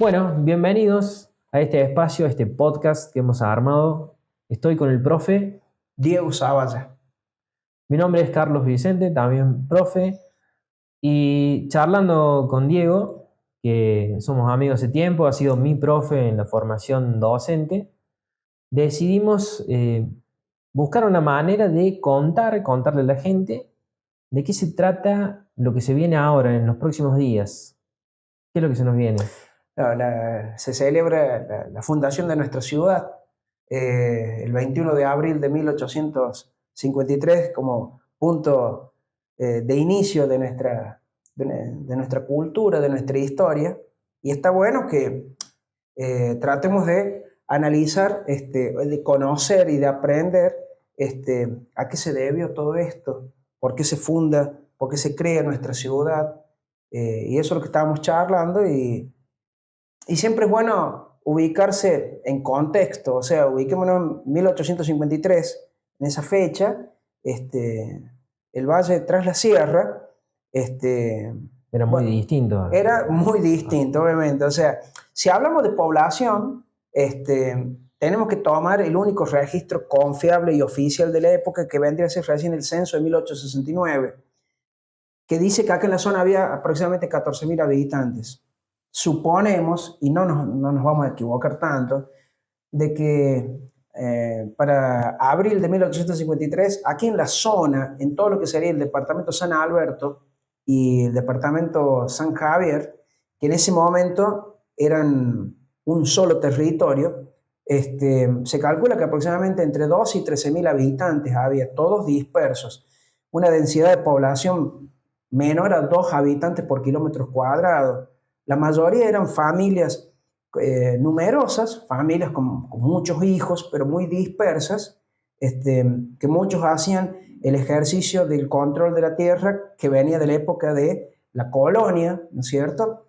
Bueno, bienvenidos a este espacio, a este podcast que hemos armado. Estoy con el profe. Diego Zavalla. Mi nombre es Carlos Vicente, también profe. Y charlando con Diego, que somos amigos hace tiempo, ha sido mi profe en la formación docente, decidimos buscar una manera de contarle a la gente de qué se trata lo que se viene ahora en los próximos días. ¿Qué es lo que se nos viene? Se celebra la fundación de nuestra ciudad el 21 de abril de 1853 como punto de inicio de nuestra cultura, de nuestra historia. Y está bueno que tratemos de analizar, de conocer y de aprender a qué se debió todo esto, por qué se funda, por qué se crea nuestra ciudad. Y eso es lo que estábamos charlando y siempre es bueno ubicarse en contexto, o sea, ubiquémonos en 1853, en esa fecha, el valle tras la sierra, Era muy bueno, distinto. era muy distinto, obviamente. O sea, si hablamos de población, tenemos que tomar el único registro confiable y oficial de la época, que vendría a ser recién el censo de 1869, que dice que acá en la zona había aproximadamente 14.000 habitantes. Suponemos, y no nos vamos a equivocar tanto, de que para abril de 1853, aquí en la zona, en todo lo que sería el departamento San Alberto y el departamento San Javier, que en ese momento eran un solo territorio, se calcula que aproximadamente entre 2 y 13.000 habitantes había, todos dispersos, una densidad de población menor a 2 habitantes por kilómetro cuadrado. La mayoría eran familias numerosas, familias con muchos hijos, pero muy dispersas, que muchos hacían el ejercicio del control de la tierra que venía de la época de la colonia, ¿no es cierto?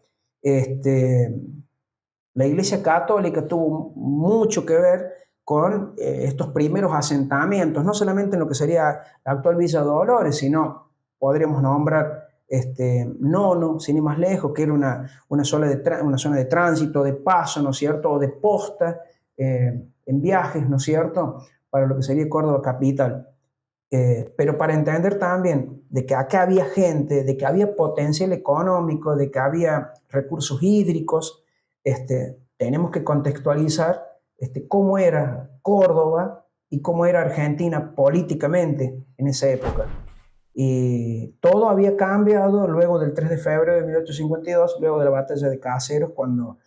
La Iglesia Católica tuvo mucho que ver con estos primeros asentamientos, no solamente en lo que sería la actual Villa Dolores, sino podríamos nombrar Nono, sin ir más lejos, que era una zona de tránsito, de paso, ¿no es cierto?, o de posta en viajes, ¿no es cierto?, para lo que sería Córdoba capital. Pero para entender también de que acá había gente, de que había potencial económico, de que había recursos hídricos, tenemos que contextualizar cómo era Córdoba y cómo era Argentina políticamente en esa época. Y todo había cambiado luego del 3 de febrero de 1852, luego de la batalla de Caseros, cuando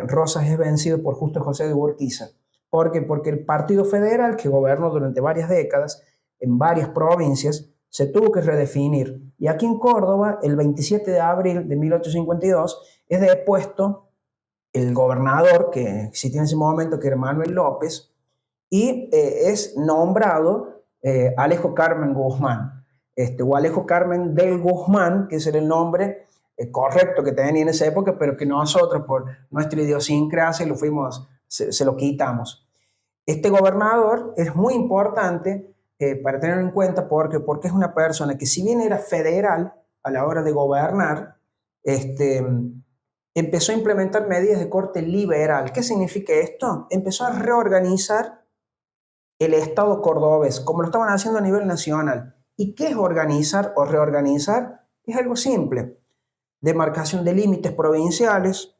Rosas es vencido por Justo José de Urquiza. ¿Por qué? Porque el Partido Federal, que gobernó durante varias décadas en varias provincias, se tuvo que redefinir. Y aquí en Córdoba, el 27 de abril de 1852, es depuesto el gobernador que existía en ese momento, que era Manuel López, y es nombrado Alejo Carmen Guzmán, o Alejo Carmen del Guzmán, que ese era el nombre correcto que tenía en esa época, pero que nosotros por nuestra idiosincrasia se lo quitamos. Este gobernador es muy importante para tener en cuenta porque es una persona que, si bien era federal a la hora de gobernar, este, empezó a implementar medidas de corte liberal. ¿Qué significa esto? Empezó a reorganizar el Estado cordobés, como lo estaban haciendo a nivel nacional. ¿Y qué es organizar o reorganizar? Es algo simple: demarcación de límites provinciales,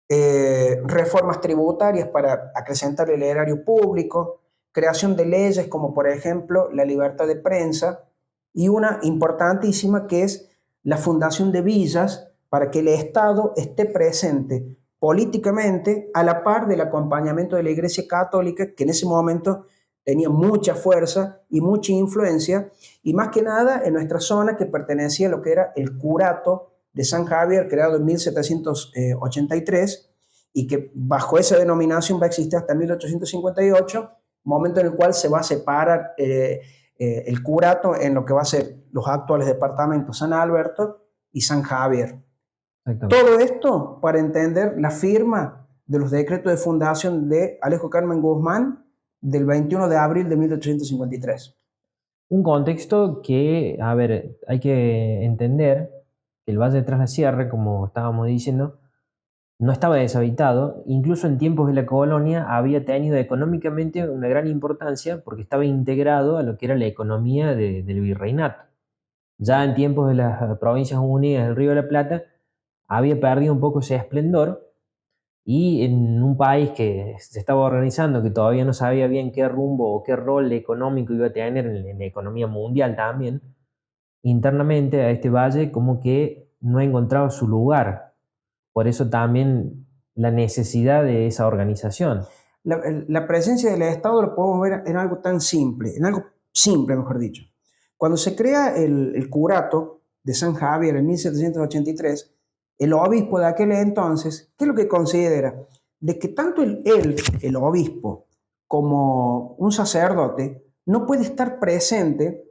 reformas tributarias para acrecentar el erario público, creación de leyes como por ejemplo la libertad de prensa, y una importantísima que es la fundación de villas para que el Estado esté presente políticamente a la par del acompañamiento de la Iglesia Católica, que en ese momento tenía mucha fuerza y mucha influencia, y más que nada en nuestra zona, que pertenecía a lo que era el curato de San Javier, creado en 1783, y que bajo esa denominación va a existir hasta 1858, momento en el cual se va a separar el curato en lo que va a ser los actuales departamentos San Alberto y San Javier. Todo esto para entender la firma de los decretos de fundación de Alejo Carmen Guzmán del 21 de abril de 1853. Un contexto que, a ver, hay que entender que el Valle de Tras la Sierra, como estábamos diciendo, no estaba deshabitado, incluso en tiempos de la colonia había tenido económicamente una gran importancia porque estaba integrado a lo que era la economía del virreinato. Ya en tiempos de las Provincias Unidas del Río de la Plata había perdido un poco ese esplendor y en un país que se estaba organizando, que todavía no sabía bien qué rumbo o qué rol económico iba a tener en la economía mundial también, internamente a este valle como que no encontraba su lugar. Por eso también la necesidad de esa organización. La presencia del Estado lo podemos ver en algo tan simple, en algo simple, mejor dicho. Cuando se crea el curato de San Javier en 1783, el obispo de aquel entonces, ¿qué es lo que considera? De que tanto el obispo, como un sacerdote, no puede estar presente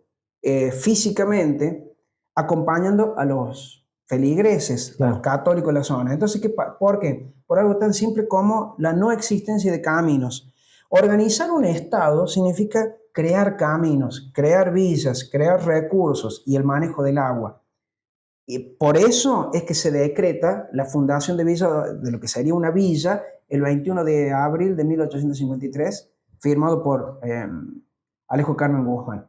físicamente acompañando a los feligreses, a los Claro. católicos de la zona. Entonces, ¿por qué? Por algo tan simple como la no existencia de caminos. Organizar un Estado significa crear caminos, crear villas, crear recursos y el manejo del agua. Y por eso es que se decreta la fundación de Villa, de lo que sería una villa, el 21 de abril de 1853, firmado por Alejo Carmen Guzmán.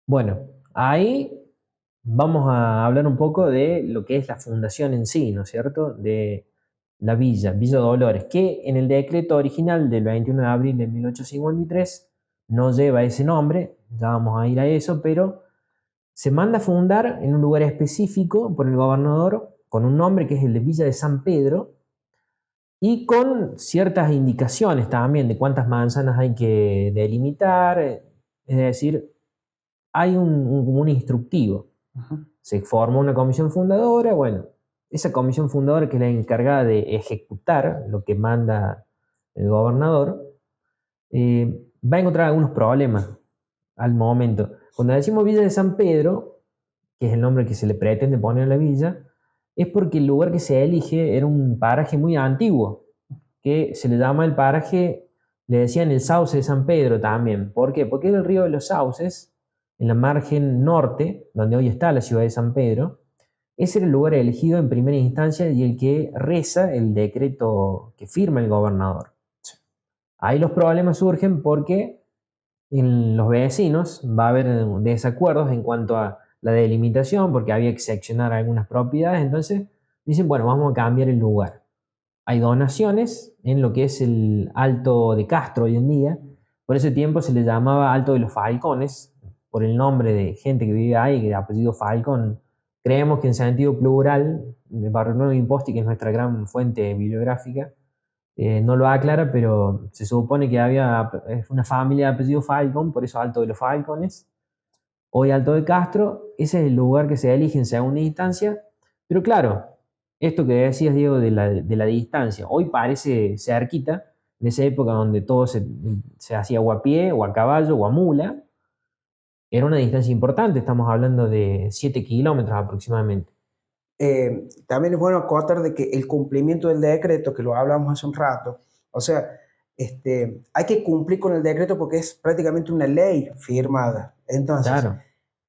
Bueno, ahí vamos a hablar un poco de lo que es la fundación en sí, ¿no es cierto? De la villa, Villa Dolores, que en el decreto original del 21 de abril de 1853 no lleva ese nombre, ya vamos a ir a eso, pero se manda a fundar en un lugar específico por el gobernador con un nombre que es el de Villa de San Pedro y con ciertas indicaciones también de cuántas manzanas hay que delimitar, es decir, hay un instructivo. Ujú. Se forma una comisión fundadora, bueno, esa comisión fundadora que es la encargada de ejecutar lo que manda el gobernador, va a encontrar algunos problemas al momento. Cuando decimos Villa de San Pedro, que es el nombre que se le pretende poner a la villa, es porque el lugar que se elige era un paraje muy antiguo, que se le llama el paraje, le decían el sauce de San Pedro también. ¿Por qué? Porque era el río de los sauces, en la margen norte, donde hoy está la ciudad de San Pedro. Ese era el lugar elegido en primera instancia y el que reza el decreto que firma el gobernador. Ahí los problemas surgen porque en los vecinos va a haber desacuerdos en cuanto a la delimitación, porque había que seccionar algunas propiedades, entonces dicen, bueno, vamos a cambiar el lugar. Hay donaciones en lo que es el Alto de Castro hoy en día, por ese tiempo se le llamaba Alto de los Falcones, por el nombre de gente que vive ahí, que de apellido Falcón. Creemos que en sentido plural, el Barrio Nuevo Imposti, que es nuestra gran fuente bibliográfica, no lo aclara, pero se supone que había una familia de apellido Falcón, por eso Alto de los Falcones. Hoy Alto de Castro, ese es el lugar que se elige en segunda instancia, pero claro, esto que decías, Diego, de la distancia, hoy parece cerquita, en esa época donde todo se hacía o a pie, o a caballo, o a mula, era una distancia importante, estamos hablando de 7 kilómetros aproximadamente. También es bueno acotar de que el cumplimiento del decreto, que lo hablamos hace un rato, o sea, hay que cumplir con el decreto porque es prácticamente una ley firmada. Entonces, Claro,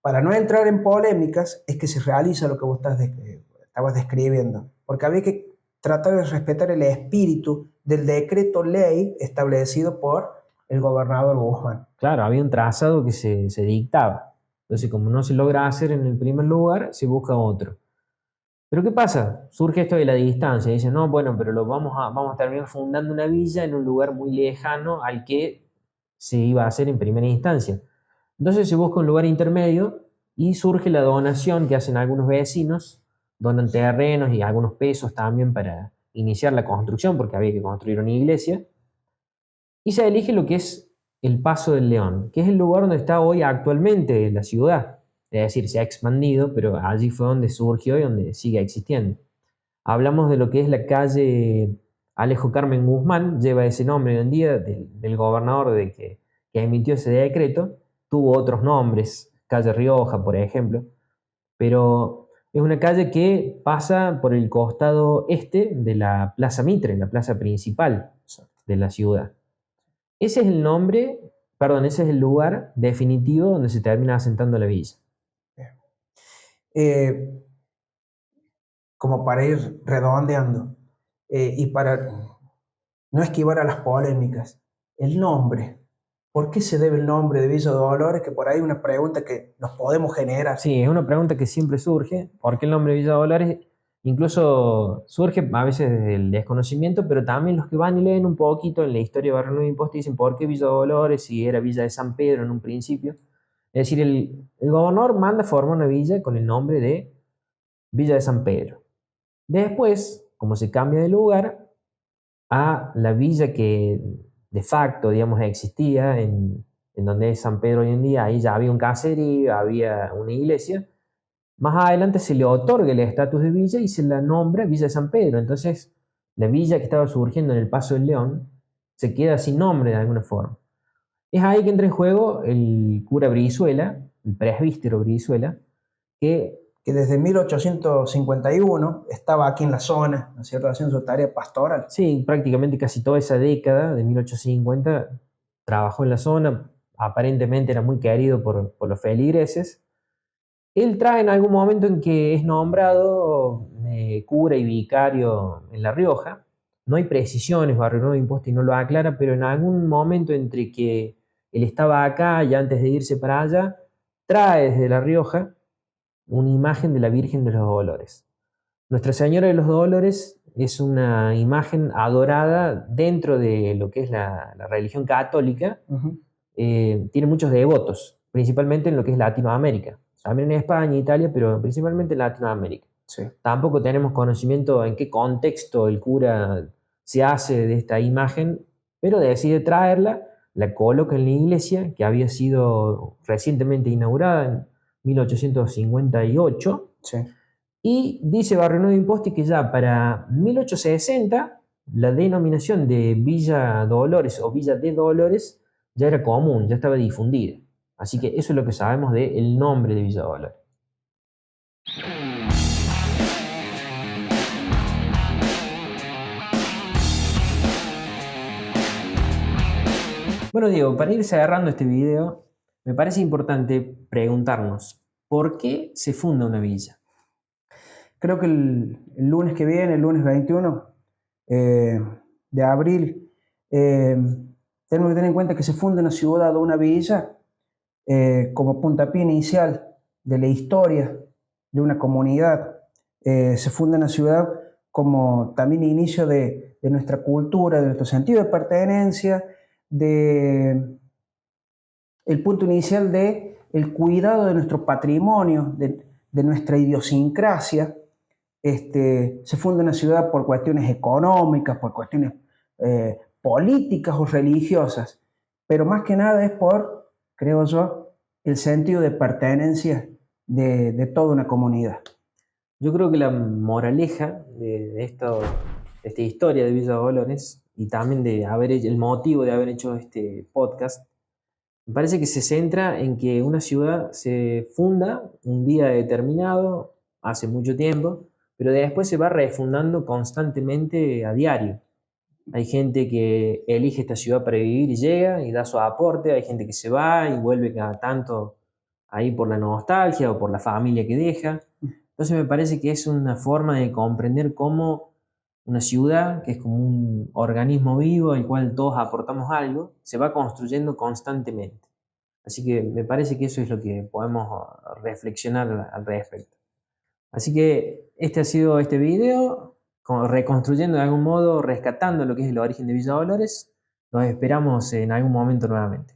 para no entrar en polémicas, es que se realiza lo que vos estabas describiendo, porque había que tratar de respetar el espíritu del decreto ley establecido por el gobernador Guzmán. claro, había un trazado que se dictaba. Entonces, como no se logra hacer en el primer lugar, se busca otro. Pero ¿qué pasa? Surge esto de la distancia. Dicen, no, bueno, pero vamos a terminar fundando una villa en un lugar muy lejano al que se iba a hacer en primera instancia. Entonces se busca un lugar intermedio y surge la donación que hacen algunos vecinos, donan terrenos y algunos pesos también para iniciar la construcción, porque había que construir una iglesia. Y se elige lo que es el Paso del León, que es el lugar donde está hoy actualmente la ciudad. Es decir, se ha expandido, pero allí fue donde surgió y donde sigue existiendo. Hablamos de lo que es la calle Alejo Carmen Guzmán, lleva ese nombre hoy en día del gobernador que emitió ese decreto. Tuvo otros nombres, calle Rioja, por ejemplo, pero es una calle que pasa por el costado este de la Plaza Mitre, la plaza principal de la ciudad. Ese es el nombre, perdón, ese es el lugar definitivo donde se termina asentando la villa. Eh, Como para ir redondeando. y para no esquivar a las polémicas, el nombre. ¿Por qué se debe el nombre de Villa Dolores? Que por ahí es una pregunta que nos podemos generar. Sí, es una pregunta que siempre surge. ¿Por qué el nombre Villa Dolores? Incluso surge a veces desde el desconocimiento, pero también los que van y leen un poquito en la historia de Barrio Nuevo Imposta dicen por qué Villa Dolores si era Villa de San Pedro en un principio. Es decir, el gobernador manda formar una villa con el nombre de Villa de San Pedro. Después, como se cambia de lugar a la villa que de facto, digamos, existía en donde es San Pedro hoy en día, ahí ya había un caserío, había una iglesia. Más adelante se le otorga el estatus de villa y se la nombra Villa de San Pedro. Entonces, la villa que estaba surgiendo en el Paso del León se queda sin nombre de alguna forma. Es ahí que entra en juego el cura Brizuela, el presbítero Brizuela, que Que desde 1851 estaba aquí en la zona, ¿no es cierto?, haciendo su tarea pastoral. sí, prácticamente casi toda esa década de 1850 trabajó en la zona, aparentemente era muy querido por los feligreses. Él trae en algún momento en que es nombrado cura y vicario en La Rioja. No hay precisiones, Barrio Nuevo Imposta y no lo aclara, pero en algún momento entre que él estaba acá y antes de irse para allá, trae desde La Rioja una imagen de la Virgen de los Dolores. Nuestra Señora de los Dolores es una imagen adorada dentro de lo que es la religión católica. Tiene muchos devotos, principalmente en lo que es Latinoamérica. También en España, Italia, pero principalmente en Latinoamérica. Sí. Tampoco tenemos conocimiento en qué contexto el cura se hace de esta imagen, pero decide traerla, la coloca en la iglesia, que había sido recientemente inaugurada en 1858, Sí. y dice Barrio Nuevo Imposta que ya para 1860 la denominación de Villa Dolores o Villa de Dolores ya era común, ya estaba difundida. Así que eso es lo que sabemos del nombre de Villa Dolores. Bueno, Diego, para ir cerrando este video, me parece importante preguntarnos, ¿por qué se funda una villa? Creo que el lunes que viene, el lunes 21 de abril, tenemos que tener en cuenta que se funda una ciudad o una villa como puntapié inicial de la historia de una comunidad. Se funda una ciudad como también inicio de nuestra cultura, de nuestro sentido de pertenencia, de el punto inicial de el cuidado de nuestro patrimonio, de nuestra idiosincrasia. Se funda una ciudad por cuestiones económicas, por cuestiones políticas o religiosas, pero más que nada es por, creo yo, el sentido de pertenencia de toda una comunidad. Yo creo que la moraleja de esta historia de Villa Dolores y también de el motivo de haber hecho este podcast, me parece que se centra en que una ciudad se funda un día determinado, hace mucho tiempo, pero después se va refundando constantemente a diario. Hay gente que elige esta ciudad para vivir y llega y da su aporte, hay gente que se va y vuelve cada tanto ahí por la nostalgia o por la familia que deja. Entonces me parece que es una forma de comprender cómo una ciudad, que es como un organismo vivo al cual todos aportamos algo, se va construyendo constantemente. Así que me parece que eso es lo que podemos reflexionar al respecto. Así que este ha sido este video, reconstruyendo de algún modo, rescatando lo que es el origen de Villa Dolores. Nos esperamos en algún momento nuevamente.